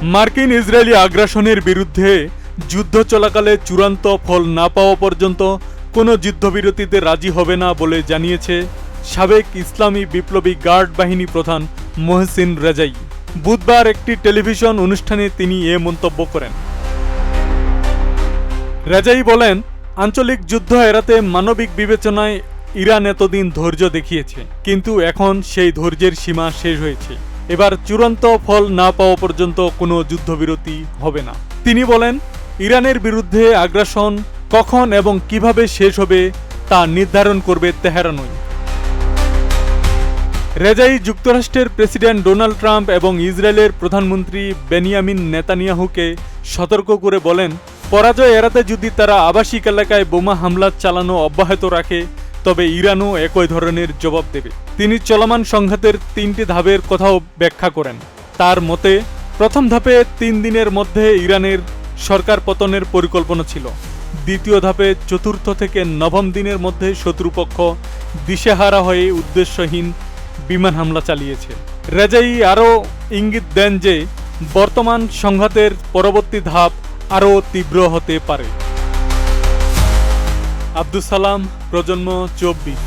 মার্কিন ইসরায়েলি আগ্রাসনের বিরুদ্ধে যুদ্ধ চলাকালে চূড়ান্ত ফল না পাওয়া পর্যন্ত কোনো যুদ্ধবিরতিতে রাজি হবে না বলে জানিয়েছে সাবেক ইসলামী বিপ্লবী গার্ড বাহিনী প্রধান মোহসিন রেজাই। বুধবার একটি টেলিভিশন অনুষ্ঠানে তিনি এ মন্তব্য করেন। রেজাই বলেন, আঞ্চলিক যুদ্ধ এড়াতে মানবিক বিবেচনায় ইরান এতদিন ধৈর্য দেখিয়েছে, কিন্তু এখন সেই ধৈর্যের সীমা শেষ হয়েছে। এবার চূড়ান্ত ফল না পাওয়া পর্যন্ত কোনো যুদ্ধবিরতি হবে না। তিনি বলেন, ইরানের বিরুদ্ধে আগ্রাসন কখন এবং কিভাবে শেষ হবে তা নির্ধারণ করবে তেহরানই। রেজাই যুক্তরাষ্ট্রের প্রেসিডেন্ট ডোনাল্ড ট্রাম্প এবং ইসরায়েলের প্রধানমন্ত্রী বেনিয়ামিন নেতানিয়াহুকে সতর্ক করে বলেন, পরাজয় এড়াতে যদি তারা আবাসিক এলাকায় বোমা হামলা চালানো অব্যাহত রাখে তবে ইরানও একই ধরনের জবাব দেবে। তিনি চলমান সংঘাতের 3টি ধাপের কথাও ব্যাখ্যা করেন। তার মতে, প্রথম ধাপে 3 দিনের মধ্যে ইরানের সরকার পতনের পরিকল্পনা ছিল। দ্বিতীয় ধাপে 4র্থ থেকে 9ম দিনের মধ্যে শত্রুপক্ষ দিশেহারা হয়ে উদ্দেশ্যহীন বিমান হামলা চালিয়েছে। রেজাই আরও ইঙ্গিত দেন যে বর্তমান সংঘাতের পরবর্তী ধাপ আরও তীব্র হতে পারে। আব্দুস সালাম, প্রজন্ম 24।